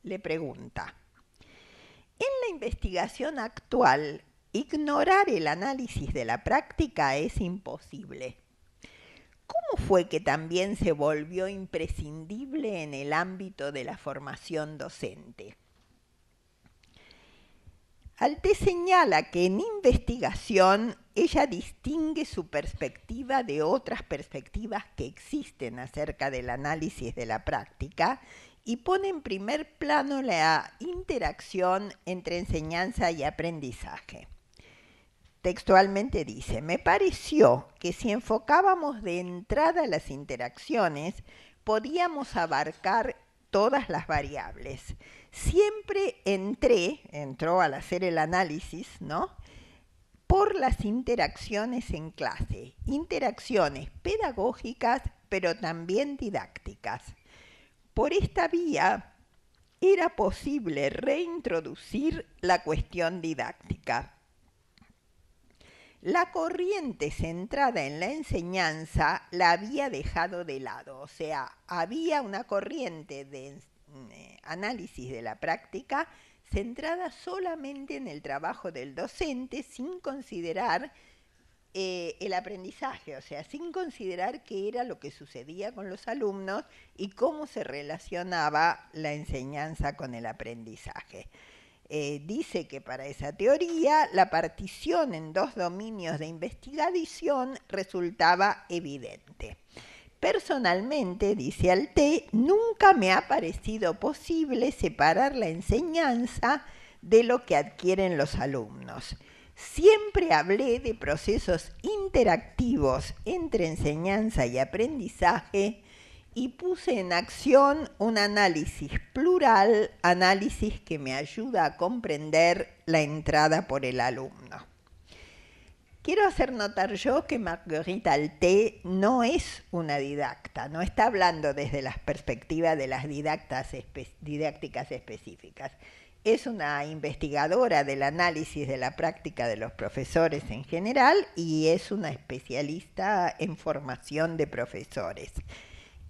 le pregunta: en la investigación actual, ignorar el análisis de la práctica es imposible. ¿Cómo fue que también se volvió imprescindible en el ámbito de la formación docente? Alte señala que en investigación ella distingue su perspectiva de otras perspectivas que existen acerca del análisis de la práctica y pone en primer plano la interacción entre enseñanza y aprendizaje. Textualmente dice: me pareció que si enfocábamos de entrada las interacciones, podíamos abarcar todas las variables. Siempre entró al hacer el análisis, ¿no?, por las interacciones en clase, interacciones pedagógicas, pero también didácticas. Por esta vía era posible reintroducir la cuestión didáctica. La corriente centrada en la enseñanza la había dejado de lado, o sea, había una corriente de análisis de la práctica centrada solamente en el trabajo del docente, sin considerar el aprendizaje, o sea, sin considerar qué era lo que sucedía con los alumnos y cómo se relacionaba la enseñanza con el aprendizaje. Dice que para esa teoría la partición en dos dominios de investigación resultaba evidente. Personalmente, dice Alte, nunca me ha parecido posible separar la enseñanza de lo que adquieren los alumnos. Siempre hablé de procesos interactivos entre enseñanza y aprendizaje y puse en acción un análisis plural, análisis que me ayuda a comprender la entrada por el alumno. Quiero hacer notar yo que Marguerite Alte no es una didacta, no está hablando desde la perspectiva de las didácticas específicas. Es una investigadora del análisis de la práctica de los profesores en general y es una especialista en formación de profesores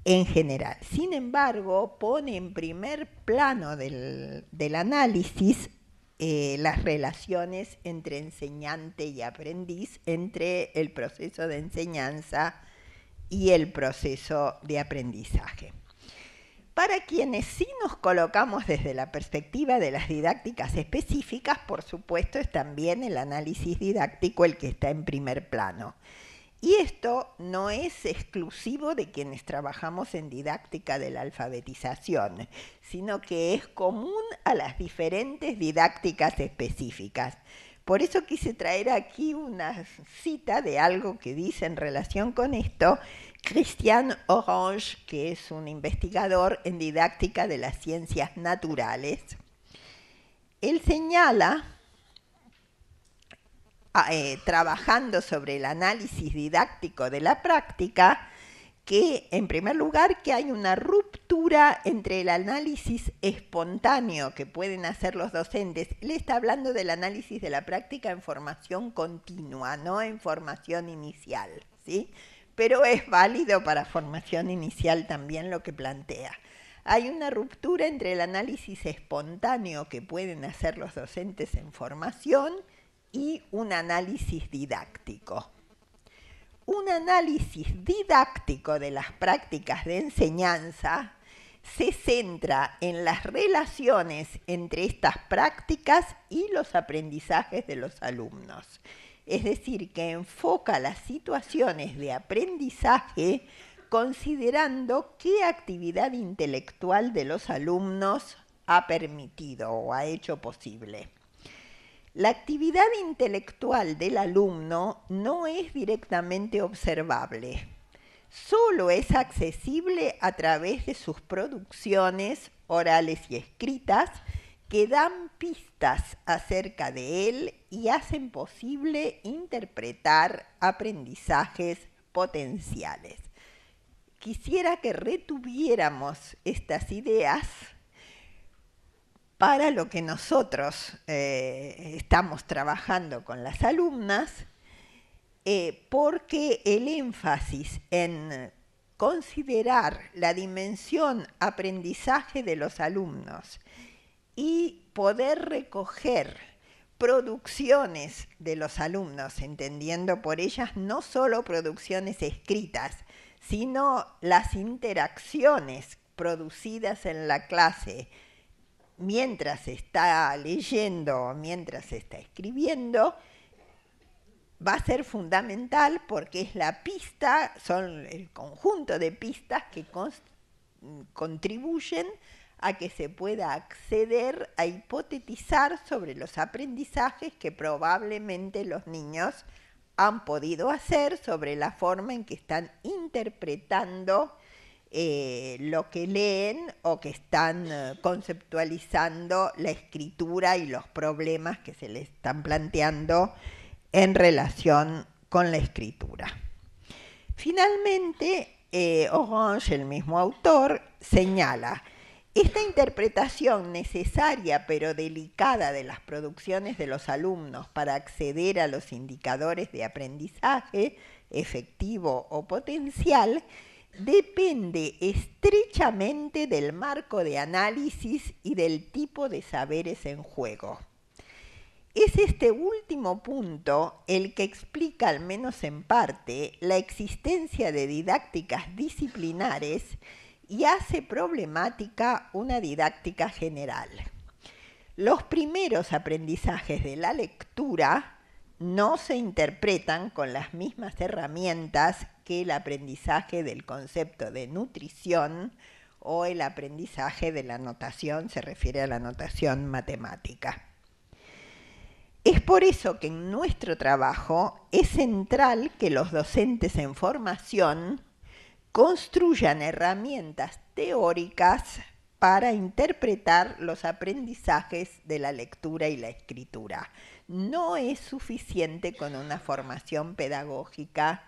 en general. Sin embargo, pone en primer plano del análisis las relaciones entre enseñante y aprendiz, entre el proceso de enseñanza y el proceso de aprendizaje. Para quienes sí nos colocamos desde la perspectiva de las didácticas específicas, por supuesto es también el análisis didáctico el que está en primer plano. Y esto no es exclusivo de quienes trabajamos en didáctica de la alfabetización, sino que es común a las diferentes didácticas específicas. Por eso quise traer aquí una cita de algo que dice en relación con esto Christian Orange, que es un investigador en didáctica de las ciencias naturales. Él señala, trabajando sobre el análisis didáctico de la práctica, que en primer lugar que hay una ruptura entre el análisis espontáneo que pueden hacer los docentes. Él está hablando del análisis de la práctica en formación continua, no en formación inicial, ¿sí? Pero es válido para formación inicial también lo que plantea. Hay una ruptura entre el análisis espontáneo que pueden hacer los docentes en formación y un análisis didáctico. Un análisis didáctico de las prácticas de enseñanza se centra en las relaciones entre estas prácticas y los aprendizajes de los alumnos. Es decir, que enfoca las situaciones de aprendizaje considerando qué actividad intelectual de los alumnos ha permitido o ha hecho posible. La actividad intelectual del alumno no es directamente observable, solo es accesible a través de sus producciones orales y escritas que dan pistas acerca de él y hacen posible interpretar aprendizajes potenciales. Quisiera que retuviéramos estas ideas para lo que nosotros estamos trabajando con las alumnas, porque el énfasis en considerar la dimensión aprendizaje de los alumnos y poder recoger producciones de los alumnos, entendiendo por ellas no solo producciones escritas, sino las interacciones producidas en la clase mientras está leyendo, mientras está escribiendo, va a ser fundamental porque es la pista, son el conjunto de pistas que contribuyen a que se pueda acceder a hipotetizar sobre los aprendizajes que probablemente los niños han podido hacer sobre la forma en que están interpretando lo que leen o que están conceptualizando la escritura y los problemas que se les están planteando en relación con la escritura. Finalmente, Orange, el mismo autor, señala: esta interpretación necesaria pero delicada de las producciones de los alumnos para acceder a los indicadores de aprendizaje, efectivo o potencial, depende estrechamente del marco de análisis y del tipo de saberes en juego. Es este último punto el que explica, al menos en parte, la existencia de didácticas disciplinares y hace problemática una didáctica general. Los primeros aprendizajes de la lectura no se interpretan con las mismas herramientas que el aprendizaje del concepto de nutrición o el aprendizaje de la notación, se refiere a la notación matemática. Es por eso que en nuestro trabajo es central que los docentes en formación construyan herramientas teóricas para interpretar los aprendizajes de la lectura y la escritura. No es suficiente con una formación pedagógica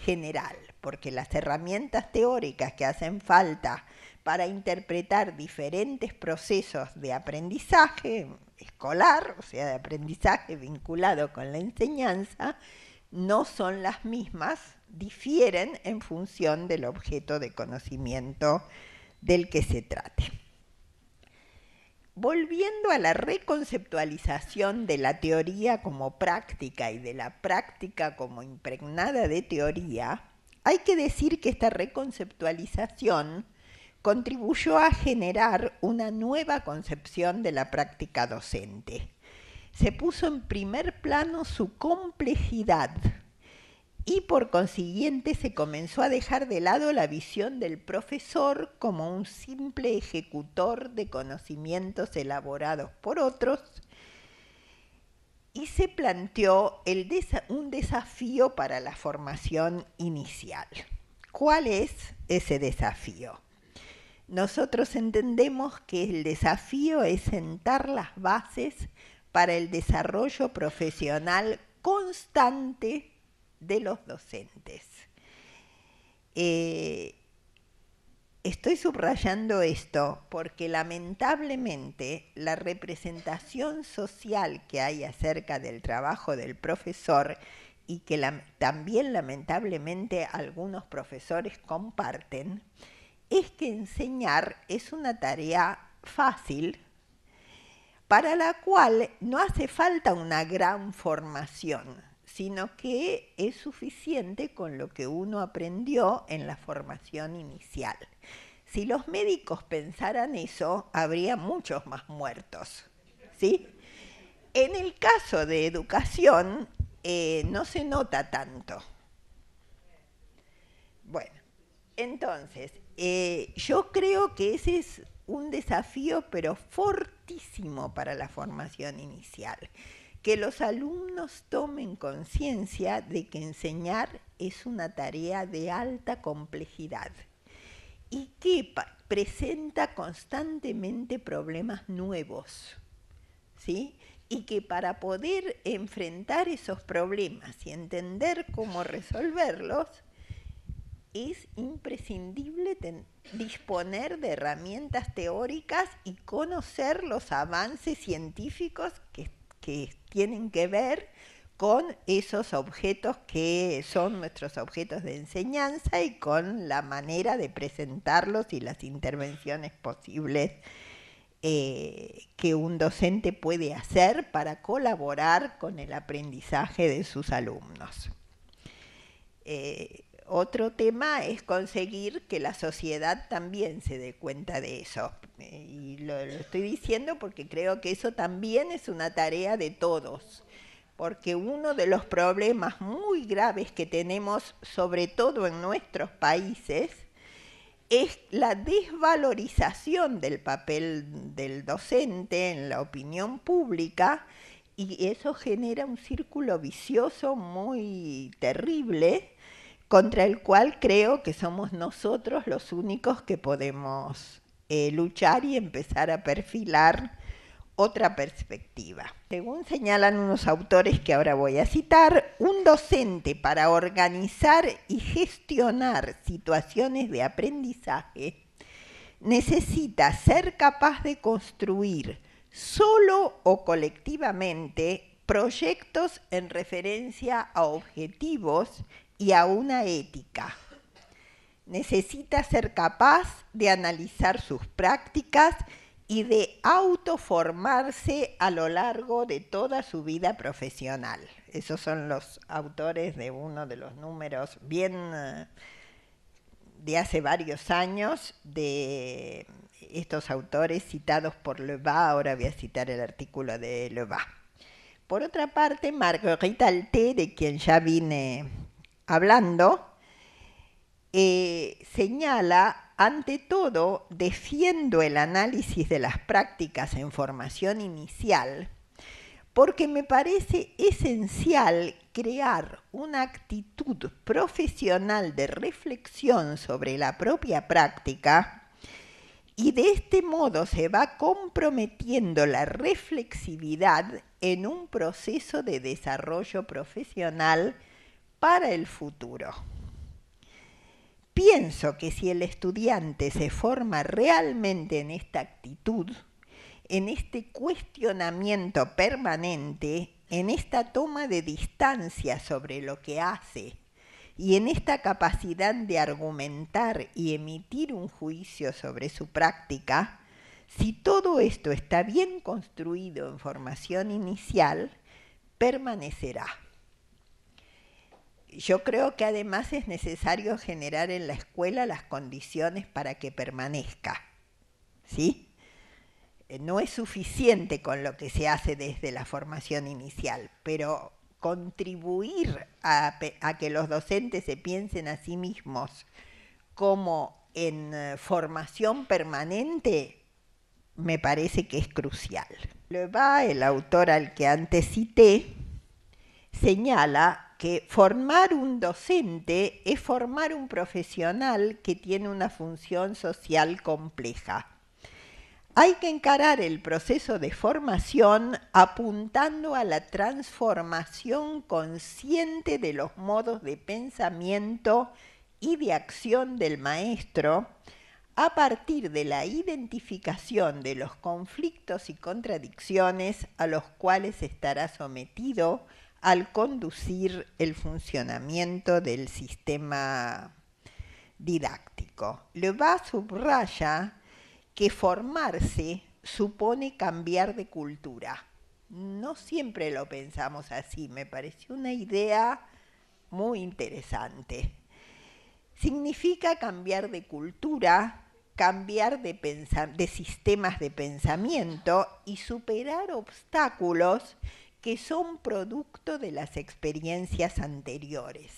general, porque las herramientas teóricas que hacen falta para interpretar diferentes procesos de aprendizaje escolar, o sea, de aprendizaje vinculado con la enseñanza, no son las mismas, difieren en función del objeto de conocimiento del que se trate. Volviendo a la reconceptualización de la teoría como práctica y de la práctica como impregnada de teoría, hay que decir que esta reconceptualización contribuyó a generar una nueva concepción de la práctica docente. Se puso en primer plano su complejidad y por consiguiente se comenzó a dejar de lado la visión del profesor como un simple ejecutor de conocimientos elaborados por otros y se planteó un desafío para la formación inicial. ¿Cuál es ese desafío? Nosotros entendemos que el desafío es sentar las bases para el desarrollo profesional constante de los docentes. Estoy subrayando esto porque lamentablemente la representación social que hay acerca del trabajo del profesor y que también lamentablemente algunos profesores comparten, es que enseñar es una tarea fácil para la cual no hace falta una gran formación, sino que es suficiente con lo que uno aprendió en la formación inicial. Si los médicos pensaran eso, habría muchos más muertos, ¿sí? En el caso de educación, no se nota tanto. Bueno, entonces, yo creo que ese es un desafío, pero fortísimo para la formación inicial. Que los alumnos tomen conciencia de que enseñar es una tarea de alta complejidad y que presenta constantemente problemas nuevos, ¿sí? Y que para poder enfrentar esos problemas y entender cómo resolverlos, es imprescindible disponer de herramientas teóricas y conocer los avances científicos que tienen que ver con esos objetos que son nuestros objetos de enseñanza y con la manera de presentarlos y las intervenciones posibles que un docente puede hacer para colaborar con el aprendizaje de sus alumnos. Otro tema es conseguir que la sociedad también se dé cuenta de eso. Y lo estoy diciendo porque creo que eso también es una tarea de todos. Porque uno de los problemas muy graves que tenemos, sobre todo en nuestros países, es la desvalorización del papel del docente en la opinión pública, y eso genera un círculo vicioso muy terrible, contra el cual creo que somos nosotros los únicos que podemos luchar y empezar a perfilar otra perspectiva. Según señalan unos autores que ahora voy a citar, un docente para organizar y gestionar situaciones de aprendizaje necesita ser capaz de construir solo o colectivamente proyectos en referencia a objetivos y a una ética. Necesita ser capaz de analizar sus prácticas y de autoformarse a lo largo de toda su vida profesional. Esos son los autores de uno de los números bien de hace varios años de estos autores citados por Lebas. Ahora voy a citar el artículo de Lebas. Por otra parte, Marguerite Alté, de quien ya vine hablando, señala: ante todo, defiendo el análisis de las prácticas en formación inicial porque me parece esencial crear una actitud profesional de reflexión sobre la propia práctica, y de este modo se va comprometiendo la reflexividad en un proceso de desarrollo profesional para el futuro. Pienso que si el estudiante se forma realmente en esta actitud, en este cuestionamiento permanente, en esta toma de distancia sobre lo que hace y en esta capacidad de argumentar y emitir un juicio sobre su práctica, si todo esto está bien construido en formación inicial, permanecerá. Yo creo que además es necesario generar en la escuela las condiciones para que permanezca, ¿sí? No es suficiente con lo que se hace desde la formación inicial, pero contribuir a que los docentes se piensen a sí mismos como en formación permanente, me parece que es crucial. Lebas, el autor al que antes cité, señala que formar un docente es formar un profesional que tiene una función social compleja. Hay que encarar el proceso de formación apuntando a la transformación consciente de los modos de pensamiento y de acción del maestro a partir de la identificación de los conflictos y contradicciones a los cuales estará sometido al conducir el funcionamiento del sistema didáctico. Lebas subraya que formarse supone cambiar de cultura. No siempre lo pensamos así, me pareció una idea muy interesante. Significa cambiar de cultura, cambiar de sistemas de pensamiento y superar obstáculos que son producto de las experiencias anteriores.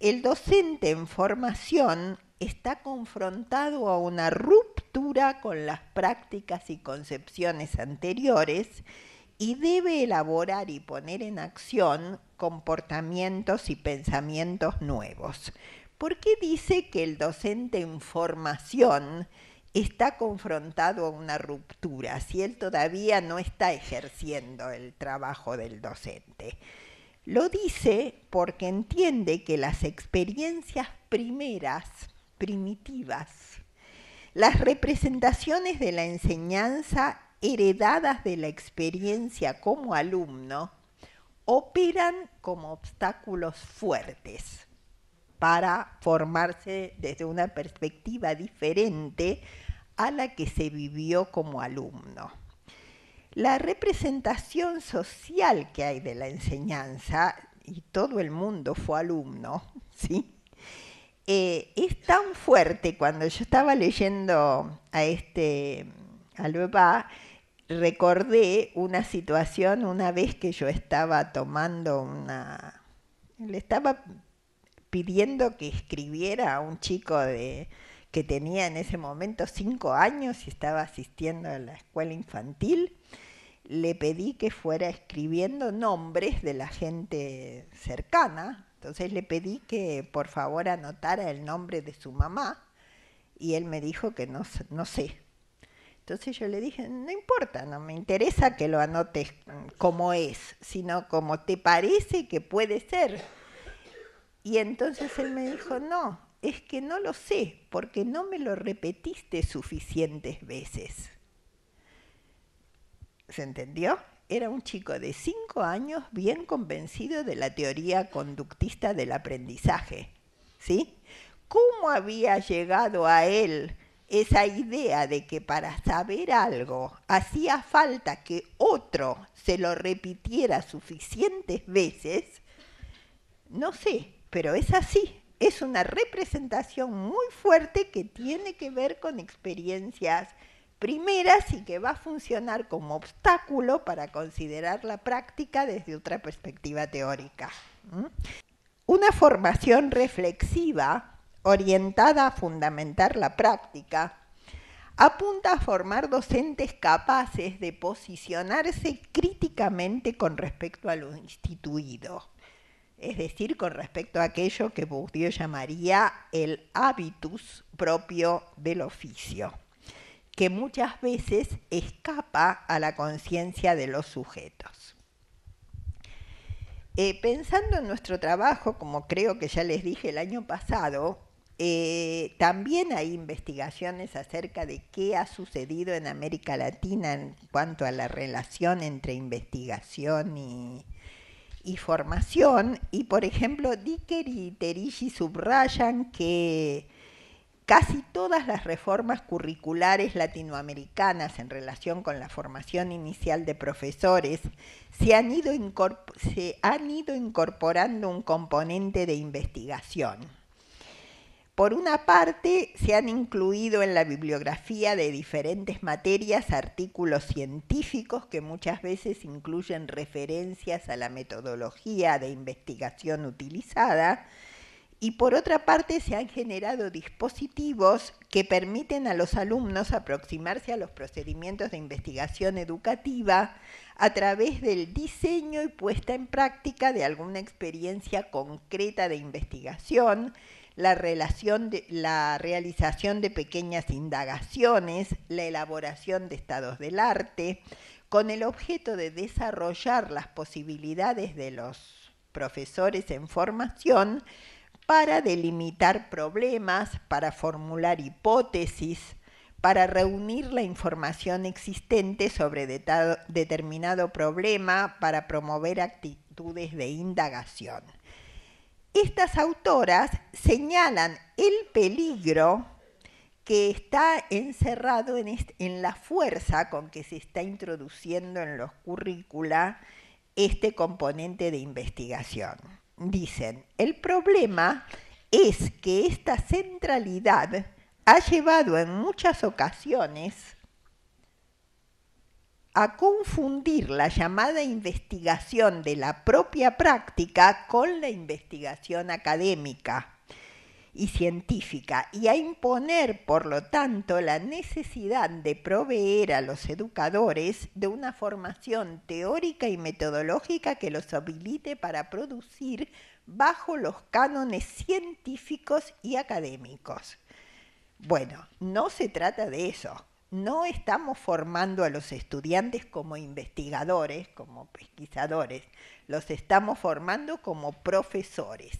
El docente en formación está confrontado a una ruptura con las prácticas y concepciones anteriores y debe elaborar y poner en acción comportamientos y pensamientos nuevos. ¿Por qué dice que el docente en formación está confrontado a una ruptura si él todavía no está ejerciendo el trabajo del docente? Lo dice porque entiende que las experiencias primitivas, las representaciones de la enseñanza heredadas de la experiencia como alumno, operan como obstáculos fuertes para formarse desde una perspectiva diferente a la que se vivió como alumno. La representación social que hay de la enseñanza, y todo el mundo fue alumno, ¿sí? Es tan fuerte. Cuando yo estaba leyendo a Loewe, recordé una situación una vez que yo estaba le estaba pidiendo que escribiera a un chico que tenía en ese momento 5 años y estaba asistiendo a la escuela infantil. Le pedí que fuera escribiendo nombres de la gente cercana. Entonces le pedí que por favor anotara el nombre de su mamá y él me dijo que no sé. Entonces yo le dije, no importa, no me interesa que lo anotes como es, sino como te parece que puede ser. Y entonces él me dijo, no, es que no lo sé, porque no me lo repetiste suficientes veces. ¿Se entendió? Era un chico de 5 años bien convencido de la teoría conductista del aprendizaje, ¿sí? ¿Cómo había llegado a él esa idea de que para saber algo hacía falta que otro se lo repitiera suficientes veces? No sé, pero es así. Es una representación muy fuerte que tiene que ver con experiencias primeras y que va a funcionar como obstáculo para considerar la práctica desde otra perspectiva teórica. Una formación reflexiva orientada a fundamentar la práctica apunta a formar docentes capaces de posicionarse críticamente con respecto a lo instituido, es decir, con respecto a aquello que Bourdieu llamaría el habitus propio del oficio, que muchas veces escapa a la conciencia de los sujetos. Pensando en nuestro trabajo, como creo que ya les dije el año pasado, también hay investigaciones acerca de qué ha sucedido en América Latina en cuanto a la relación entre investigación y formación. Y, por ejemplo, Dicker y Terigi subrayan que casi todas las reformas curriculares latinoamericanas en relación con la formación inicial de profesores se han ido incorporando un componente de investigación. Por una parte, se han incluido en la bibliografía de diferentes materias artículos científicos que muchas veces incluyen referencias a la metodología de investigación utilizada, y por otra parte se han generado dispositivos que permiten a los alumnos aproximarse a los procedimientos de investigación educativa a través del diseño y puesta en práctica de alguna experiencia concreta de investigación, la realización de pequeñas indagaciones, la elaboración de estados del arte, con el objeto de desarrollar las posibilidades de los profesores en formación para delimitar problemas, para formular hipótesis, para reunir la información existente sobre determinado problema, para promover actitudes de indagación. Estas autoras señalan el peligro que está encerrado en la fuerza con que se está introduciendo en los currícula este componente de investigación. Dicen, el problema es que esta centralidad ha llevado en muchas ocasiones a confundir la llamada investigación de la propia práctica con la investigación académica y científica, y a imponer, por lo tanto, la necesidad de proveer a los educadores de una formación teórica y metodológica que los habilite para producir bajo los cánones científicos y académicos. Bueno, no se trata de eso. No estamos formando a los estudiantes como investigadores, como pesquisadores, los estamos formando como profesores.